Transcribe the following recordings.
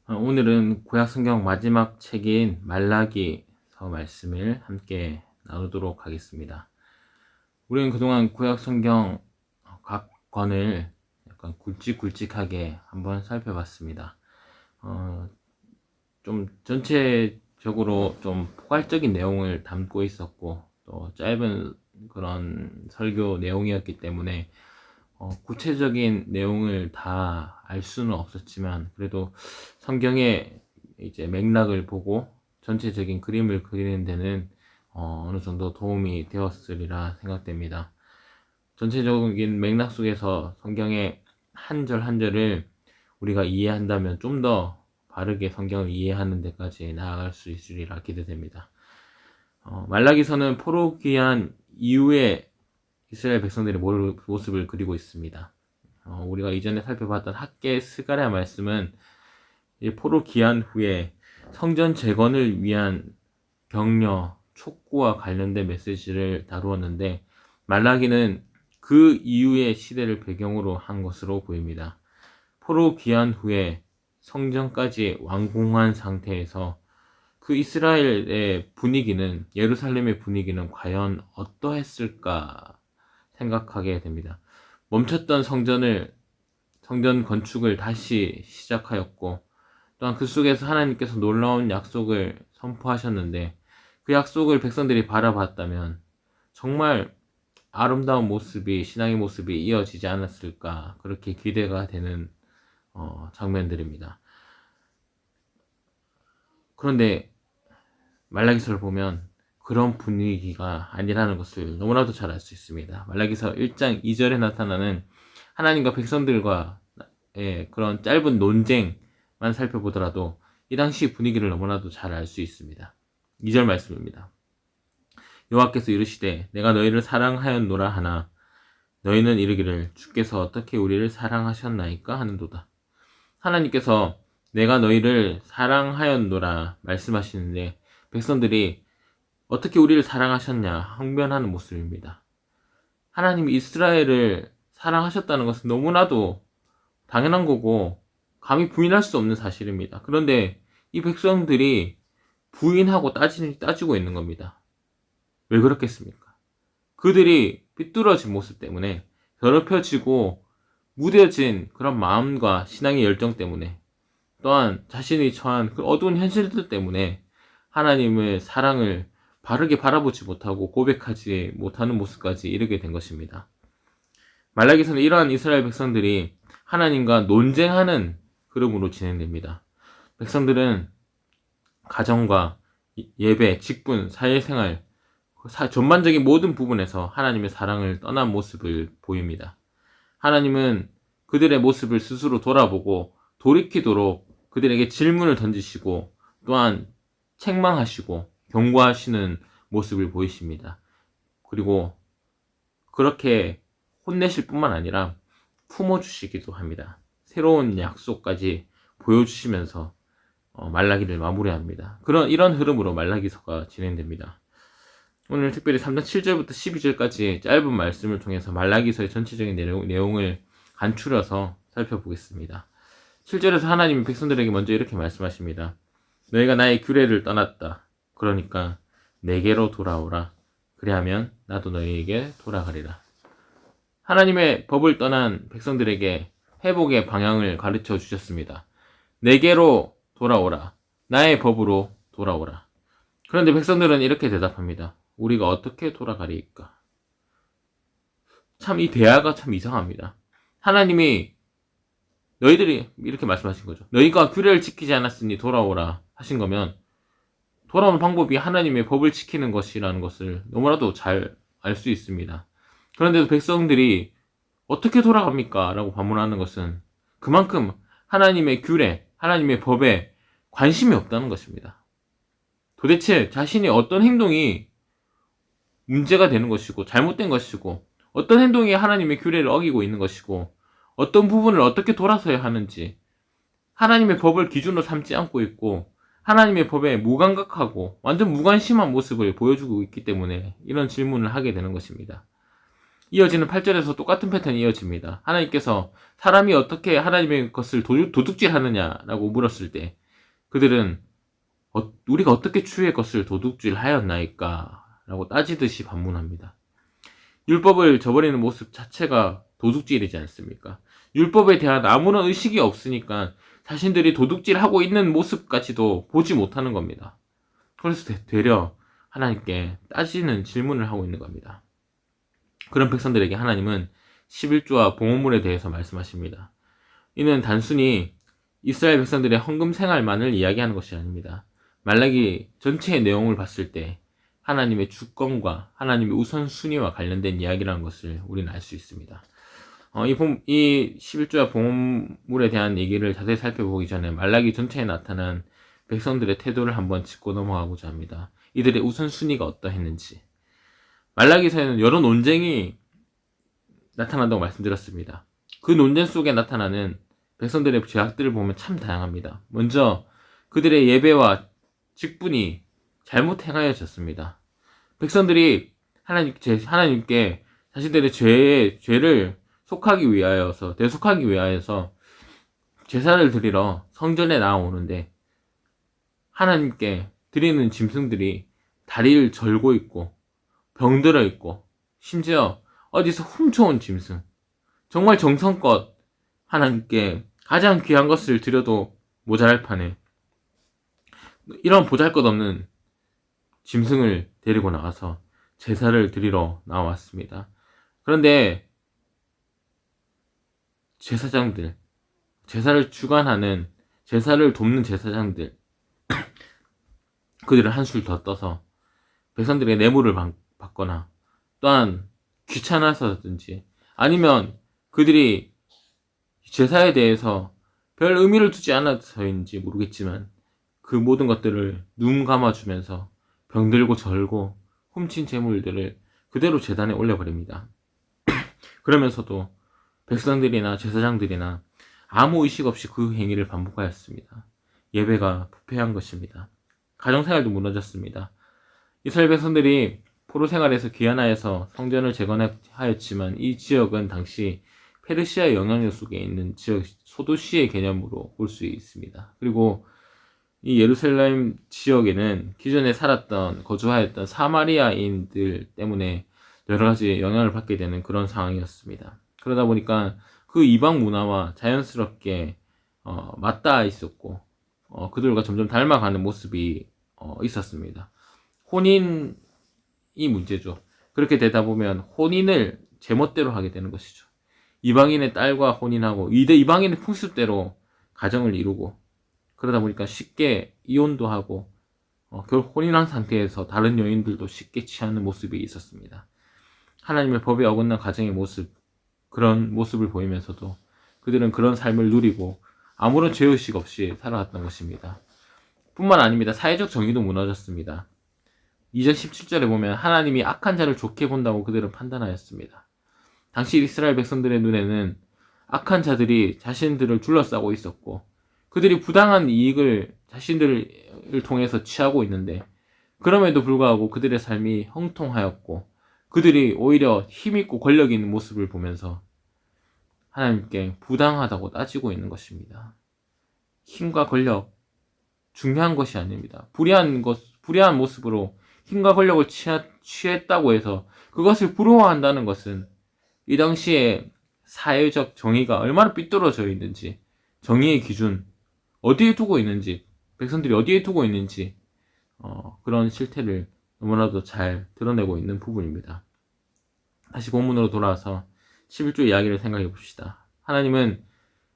오늘은 구약 성경 마지막 책인 말라기서 말씀을 함께 나누도록 하겠습니다. 우리는 그동안 구약 성경 각 권을 약간 굵직굵직하게 한번 살펴봤습니다. 좀 전체적으로 좀 포괄적인 내용을 담고 있었고 또 짧은 그런 설교 내용이었기 때문에 구체적인 내용을 다 알 수는 없었지만 그래도 성경의 이제 맥락을 보고 전체적인 그림을 그리는 데는 어느 정도 도움이 되었으리라 생각됩니다. 전체적인 맥락 속에서 성경의 한 절 한 절을 우리가 이해한다면 좀 더 바르게 성경을 이해하는 데까지 나아갈 수 있으리라 기대됩니다. 말라기서는 포로기한 이후에 이스라엘 백성들의 모습을 그리고 있습니다. 우리가 이전에 살펴봤던 학계 스가랴 말씀은 포로 기한 후에 성전 재건을 위한 격려, 촉구와 관련된 메시지를 다루었는데 말라기는 그 이후의 시대를 배경으로 한 것으로 보입니다. 포로 귀환 후에 성전까지 완공한 상태에서 그 이스라엘의 분위기는, 예루살렘의 분위기는 과연 어떠했을까 생각하게 됩니다. 멈췄던 성전 건축을 다시 시작하였고 또한 그 속에서 하나님께서 놀라운 약속을 선포하셨는데 그 약속을 백성들이 바라봤다면 정말 아름다운 모습이, 신앙의 모습이 이어지지 않았을까 그렇게 기대가 되는 장면들입니다. 그런데 말라기서를 보면 그런 분위기가 아니라는 것을 너무나도 잘 알 수 있습니다. 말라기서 1장 2절에 나타나는 하나님과 백성들과의 그런 짧은 논쟁만 살펴보더라도 이 당시 분위기를 너무나도 잘 알 수 있습니다. 2절 말씀입니다. 여호와께서 이르시되 내가 너희를 사랑하였노라 하나 너희는 이르기를 주께서 어떻게 우리를 사랑하셨나이까 하는도다. 하나님께서 내가 너희를 사랑하였노라 말씀하시는데 백성들이 어떻게 우리를 사랑하셨냐 항변하는 모습입니다. 하나님이 이스라엘을 사랑하셨다는 것은 너무나도 당연한 거고 감히 부인할 수 없는 사실입니다. 그런데 이 백성들이 부인하고 따지고 있는 겁니다. 왜 그렇겠습니까? 그들이 삐뚤어진 모습 때문에 더럽혀지고 무뎌진 그런 마음과 신앙의 열정 때문에 또한 자신이 처한 그 어두운 현실들 때문에 하나님의 사랑을 바르게 바라보지 못하고 고백하지 못하는 모습까지 이르게 된 것입니다. 말라기서는 이러한 이스라엘 백성들이 하나님과 논쟁하는 흐름으로 진행됩니다. 백성들은 가정과 예배, 직분, 사회생활, 전반적인 모든 부분에서 하나님의 사랑을 떠난 모습을 보입니다. 하나님은 그들의 모습을 스스로 돌아보고 돌이키도록 그들에게 질문을 던지시고 또한 책망하시고 경고하시는 모습을 보이십니다. 그리고 그렇게 혼내실 뿐만 아니라 품어주시기도 합니다. 새로운 약속까지 보여주시면서 말라기를 마무리합니다. 이런 흐름으로 말라기서가 진행됩니다. 오늘 특별히 3장 7절부터 12절까지 짧은 말씀을 통해서 말라기서의 전체적인 내용을 간추려서 살펴보겠습니다. 7절에서 하나님이 백성들에게 먼저 이렇게 말씀하십니다. 너희가 나의 규례를 떠났다. 그러니까 내게로 돌아오라. 그리하면 나도 너희에게 돌아가리라. 하나님의 법을 떠난 백성들에게 회복의 방향을 가르쳐 주셨습니다. 내게로 돌아오라. 나의 법으로 돌아오라. 그런데 백성들은 이렇게 대답합니다. 우리가 어떻게 돌아가리까? 참 이 대화가 참 이상합니다. 하나님이 너희들이 이렇게 말씀하신 거죠. 너희가 규례를 지키지 않았으니 돌아오라 하신 거면 돌아오는 방법이 하나님의 법을 지키는 것이라는 것을 너무나도 잘 알 수 있습니다. 그런데도 백성들이 어떻게 돌아갑니까? 라고 반문하는 것은 그만큼 하나님의 규례, 하나님의 법에 관심이 없다는 것입니다. 도대체 자신이 어떤 행동이 문제가 되는 것이고 잘못된 것이고 어떤 행동이 하나님의 규례를 어기고 있는 것이고 어떤 부분을 어떻게 돌아서야 하는지 하나님의 법을 기준으로 삼지 않고 있고 하나님의 법에 무감각하고 완전 무관심한 모습을 보여주고 있기 때문에 이런 질문을 하게 되는 것입니다. 이어지는 8절에서 똑같은 패턴이 이어집니다. 하나님께서 사람이 어떻게 하나님의 것을 도둑질하느냐라고 물었을 때 그들은 우리가 어떻게 주의 것을 도둑질하였나이까? 라고 따지듯이 반문합니다. 율법을 저버리는 모습 자체가 도둑질이지 않습니까? 율법에 대한 아무런 의식이 없으니까 자신들이 도둑질하고 있는 모습까지도 보지 못하는 겁니다. 그래서 되려 하나님께 따지는 질문을 하고 있는 겁니다. 그런 백성들에게 하나님은 11조와 봉헌물에 대해서 말씀하십니다. 이는 단순히 이스라엘 백성들의 헌금 생활만을 이야기하는 것이 아닙니다. 말라기 전체의 내용을 봤을 때 하나님의 주권과 하나님의 우선순위와 관련된 이야기라는 것을 우리는 알 수 있습니다. 이 11조와 봉헌물에 대한 얘기를 자세히 살펴보기 전에 말라기 전체에 나타난 백성들의 태도를 한번 짚고 넘어가고자 합니다. 이들의 우선순위가 어떠했는지. 말라기서에는 여러 논쟁이 나타난다고 말씀드렸습니다. 그 논쟁 속에 나타나는 백성들의 죄악들을 보면 참 다양합니다. 먼저 그들의 예배와 직분이 잘못 행하여졌습니다. 백성들이 하나님께 자신들의 죄를 대속하기 위하여서 제사를 드리러 성전에 나아오는데 하나님께 드리는 짐승들이 다리를 절고 있고 병들어 있고 심지어 어디서 훔쳐온 짐승, 정말 정성껏 하나님께 가장 귀한 것을 드려도 모자랄 판에 이런 보잘것없는 짐승을 데리고 나가서 제사를 드리러 나왔습니다. 그런데 제사장들, 제사를 주관하는, 제사를 돕는 제사장들, 그들은 한술 더 떠서 백성들에게 뇌물을 받거나 또한 귀찮아서든지 아니면 그들이 제사에 대해서 별 의미를 두지 않아서인지 모르겠지만 그 모든 것들을 눈 감아주면서 병들고 절고 훔친 재물들을 그대로 제단에 올려버립니다. 그러면서도 백성들이나 제사장들이나 아무 의식 없이 그 행위를 반복하였습니다. 예배가 부패한 것입니다. 가정생활도 무너졌습니다. 이스라엘 백성들이 포로 생활에서 귀환하여서 성전을 재건하였지만 이 지역은 당시 페르시아 영향력 속에 있는 지역 소도시의 개념으로 볼 수 있습니다. 그리고 이 예루살렘 지역에는 기존에 거주하였던 사마리아인들 때문에 여러 가지 영향을 받게 되는 그런 상황이었습니다. 그러다 보니까 그 이방 문화와 자연스럽게 맞닿아 있었고 그들과 점점 닮아가는 모습이 있었습니다. 혼인이 문제죠. 그렇게 되다 보면 혼인을 제멋대로 하게 되는 것이죠. 이방인의 딸과 혼인하고 이방인의 풍습대로 가정을 이루고 그러다 보니까 쉽게 이혼도 하고 결국 혼인한 상태에서 다른 여인들도 쉽게 취하는 모습이 있었습니다. 하나님의 법에 어긋난 가정의 모습, 그런 모습을 보이면서도 그들은 그런 삶을 누리고 아무런 죄의식 없이 살아갔던 것입니다. 뿐만 아닙니다. 사회적 정의도 무너졌습니다. 2절 17절에 보면 하나님이 악한 자를 좋게 본다고 그들은 판단하였습니다. 당시 이스라엘 백성들의 눈에는 악한 자들이 자신들을 둘러싸고 있었고 그들이 부당한 이익을 자신들을 통해서 취하고 있는데 그럼에도 불구하고 그들의 삶이 형통하였고 그들이 오히려 힘있고 권력 있는 모습을 보면서 하나님께 부당하다고 따지고 있는 것입니다. 힘과 권력 중요한 것이 아닙니다. 불의한 모습으로 힘과 권력을 취했다고 해서 그것을 부러워한다는 것은 이 당시에 사회적 정의가 얼마나 삐뚤어져 있는지, 정의의 기준 어디에 두고 있는지, 백성들이 어디에 두고 있는지 그런 실태를 너무나도 잘 드러내고 있는 부분입니다. 다시 본문으로 돌아와서 11조 이야기를 생각해 봅시다. 하나님은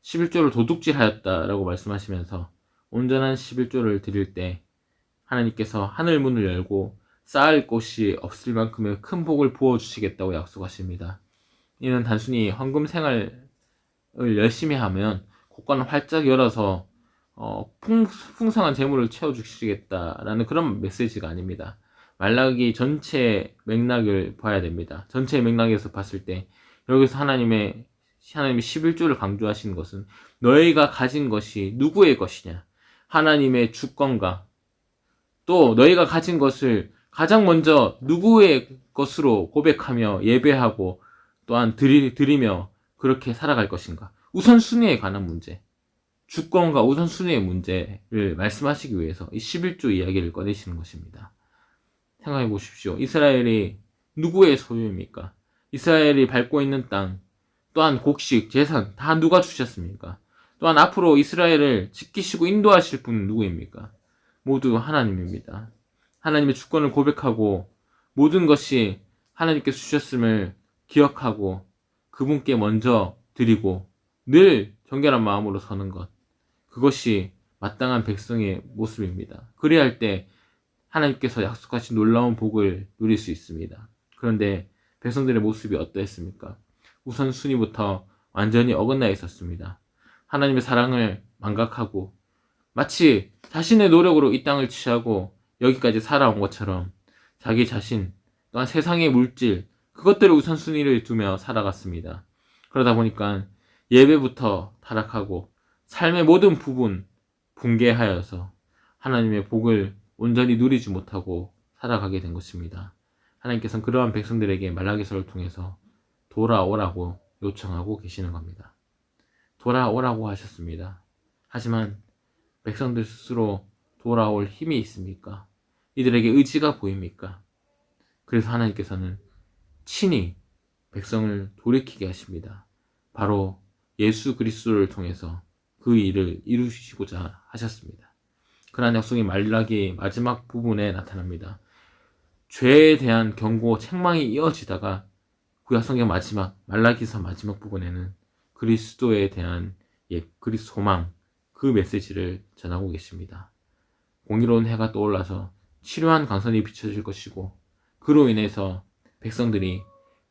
11조를 도둑질하였다라고 말씀하시면서 온전한 11조를 드릴 때 하나님께서 하늘 문을 열고 쌓을 곳이 없을 만큼의 큰 복을 부어주시겠다고 약속하십니다. 이는 단순히 헌금 생활을 열심히 하면 곳간을 활짝 열어서 풍성한 재물을 채워주시겠다라는 그런 메시지가 아닙니다. 말라기 전체 맥락을 봐야 됩니다. 전체 맥락에서 봤을 때 여기서 하나님이 11조를 강조하시는 것은 너희가 가진 것이 누구의 것이냐, 하나님의 주권과 또 너희가 가진 것을 가장 먼저 누구의 것으로 고백하며 예배하고 또한 드리며 그렇게 살아갈 것인가? 우선순위에 관한 문제, 주권과 우선순위의 문제를 말씀하시기 위해서 이 11조 이야기를 꺼내시는 것입니다. 생각해 보십시오. 이스라엘이 누구의 소유입니까? 이스라엘이 밟고 있는 땅, 또한 곡식, 재산 다 누가 주셨습니까? 또한 앞으로 이스라엘을 지키시고 인도하실 분은 누구입니까? 모두 하나님입니다. 하나님의 주권을 고백하고 모든 것이 하나님께서 주셨음을 기억하고 그분께 먼저 드리고 늘 정결한 마음으로 서는 것, 그것이 마땅한 백성의 모습입니다. 그래야 할 때 하나님께서 약속하신 놀라운 복을 누릴 수 있습니다. 그런데 백성들의 모습이 어떠했습니까? 우선순위부터 완전히 어긋나 있었습니다. 하나님의 사랑을 망각하고 마치 자신의 노력으로 이 땅을 취하고 여기까지 살아온 것처럼 자기 자신 또한 세상의 물질 그것들을 우선순위를 두며 살아갔습니다. 그러다 보니까 예배부터 타락하고 삶의 모든 부분 붕괴하여서 하나님의 복을 온전히 누리지 못하고 살아가게 된 것입니다. 하나님께서는 그러한 백성들에게 말라기서를 통해서 돌아오라고 요청하고 계시는 겁니다. 돌아오라고 하셨습니다. 하지만 백성들 스스로 돌아올 힘이 있습니까? 이들에게 의지가 보입니까? 그래서 하나님께서는 친히 백성을 돌이키게 하십니다. 바로 예수 그리스도를 통해서 그 일을 이루시고자 하셨습니다. 그러한 약속이 말라기 마지막 부분에 나타납니다. 죄에 대한 경고, 책망이 이어지다가 구약성경 마지막, 말라기서 마지막 부분에는 그리스도에 대한 그리스도 소망, 그 메시지를 전하고 계십니다. 공의로운 해가 떠올라서 치료한 강선이 비춰질 것이고 그로 인해서 백성들이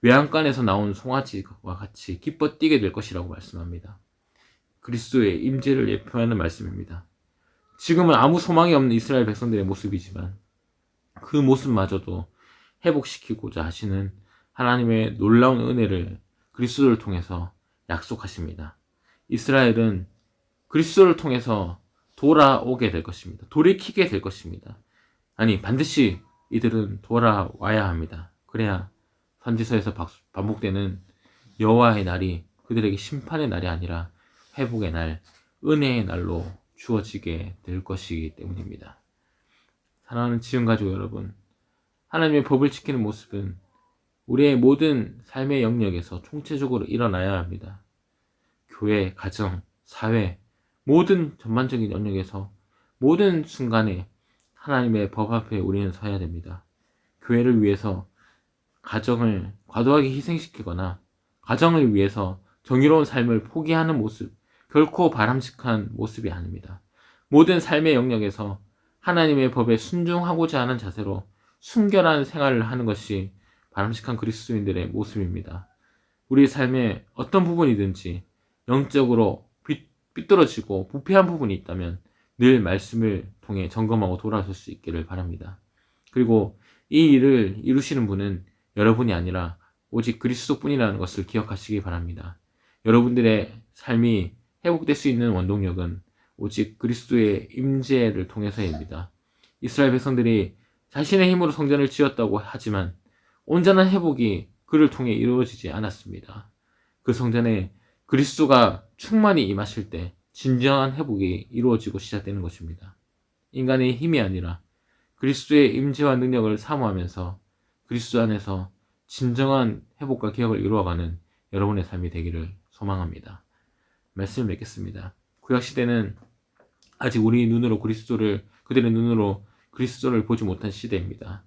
외양간에서 나온 송아지와 같이 기뻐 뛰게 될 것이라고 말씀합니다. 그리스도의 임재를 예표하는 말씀입니다. 지금은 아무 소망이 없는 이스라엘 백성들의 모습이지만 그 모습마저도 회복시키고자 하시는 하나님의 놀라운 은혜를 그리스도를 통해서 약속하십니다. 이스라엘은 그리스도를 통해서 돌아오게 될 것입니다. 돌이키게 될 것입니다. 아니, 반드시 이들은 돌아와야 합니다. 그래야 선지서에서 반복되는 여호와의 날이 그들에게 심판의 날이 아니라 회복의 날, 은혜의 날로 주어지게 될 것이기 때문입니다. 사랑하는 지은가족 여러분, 하나님의 법을 지키는 모습은 우리의 모든 삶의 영역에서 총체적으로 일어나야 합니다. 교회, 가정, 사회, 모든 전반적인 영역에서 모든 순간에 하나님의 법 앞에 우리는 서야 됩니다. 교회를 위해서 가정을 과도하게 희생시키거나 가정을 위해서 정의로운 삶을 포기하는 모습, 결코 바람직한 모습이 아닙니다. 모든 삶의 영역에서 하나님의 법에 순종하고자 하는 자세로 순결한 생활을 하는 것이 바람직한 그리스도인들의 모습입니다. 우리 삶의 어떤 부분이든지 영적으로 삐뚤어지고 부패한 부분이 있다면 늘 말씀을 통해 점검하고 돌아설 수 있기를 바랍니다. 그리고 이 일을 이루시는 분은 여러분이 아니라 오직 그리스도뿐이라는 것을 기억하시기 바랍니다. 여러분들의 삶이 회복될 수 있는 원동력은 오직 그리스도의 임재를 통해서입니다. 이스라엘 백성들이 자신의 힘으로 성전을 지었다고 하지만 온전한 회복이 그를 통해 이루어지지 않았습니다. 그 성전에 그리스도가 충만히 임하실 때 진정한 회복이 이루어지고 시작되는 것입니다. 인간의 힘이 아니라 그리스도의 임재와 능력을 사모하면서 그리스도 안에서 진정한 회복과 개혁을 이루어가는 여러분의 삶이 되기를 소망합니다. 말씀을 맺겠습니다. 구약시대는 아직 우리 눈으로 그들의 눈으로 그리스도를 보지 못한 시대입니다.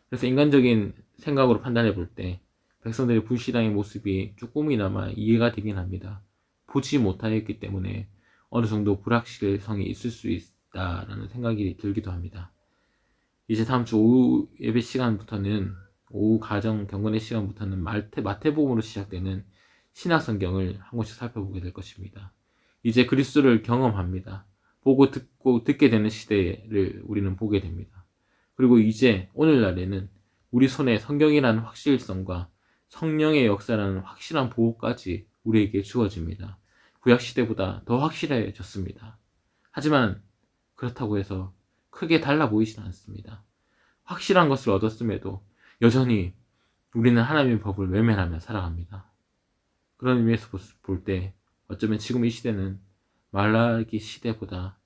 그래서 인간적인 생각으로 판단해 볼 때 백성들의 불신앙의 모습이 조금이나마 이해가 되긴 합니다. 보지 못하였기 때문에 어느 정도 불확실성이 있을 수 있다라는 생각이 들기도 합니다. 이제 다음 주 오후 예배 시간부터는 오후 가정 경건의 시간부터는 마태복음으로 시작되는 신약 성경을 한 권씩 살펴보게 될 것입니다. 이제 그리스도를 경험합니다. 보고 듣게 되는 시대를 우리는 보게 됩니다. 그리고 이제 오늘날에는 우리 손에 성경이라는 확실성과 성령의 역사라는 확실한 보호까지 우리에게 주어집니다. 구약시대보다 더 확실해졌습니다. 하지만 그렇다고 해서 크게 달라 보이진 않습니다. 확실한 것을 얻었음에도 여전히 우리는 하나님의 법을 외면하며 살아갑니다. 그런 의미에서 볼 때 어쩌면 지금 이 시대는 말라기 시대보다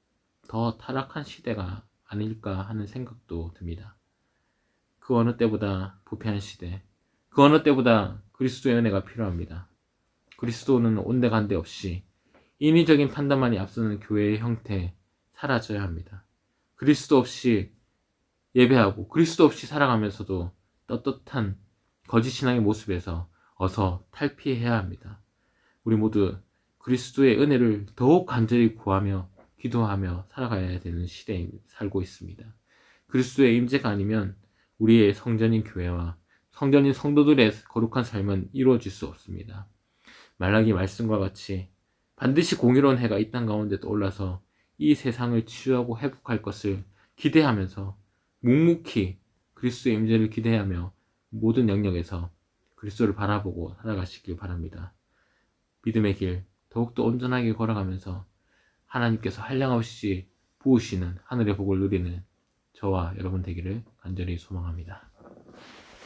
더 타락한 시대가 아닐까 하는 생각도 듭니다. 그 어느 때보다 부패한 시대, 그 어느 때보다 그리스도의 은혜가 필요합니다. 그리스도는 온데간데 없이 인위적인 판단만이 앞서는 교회의 형태 사라져야 합니다. 그리스도 없이 예배하고 그리스도 없이 살아가면서도 떳떳한 거짓 신앙의 모습에서 어서 탈피해야 합니다. 우리 모두 그리스도의 은혜를 더욱 간절히 구하며 기도하며 살아가야 되는 시대에 살고 있습니다. 그리스도의 임재가 아니면 우리의 성전인 교회와 성전인 성도들의 거룩한 삶은 이루어질 수 없습니다. 말라기 말씀과 같이 반드시 공의로운 해가 이 땅 가운데 떠올라서 이 세상을 치유하고 회복할 것을 기대하면서 묵묵히 그리스도의 임재를 기대하며 모든 영역에서 그리스도를 바라보고 살아가시길 바랍니다. 믿음의 길 더욱더 온전하게 걸어가면서 하나님께서 한량없이 부으시는 하늘의 복을 누리는 저와 여러분 되기를 간절히 소망합니다.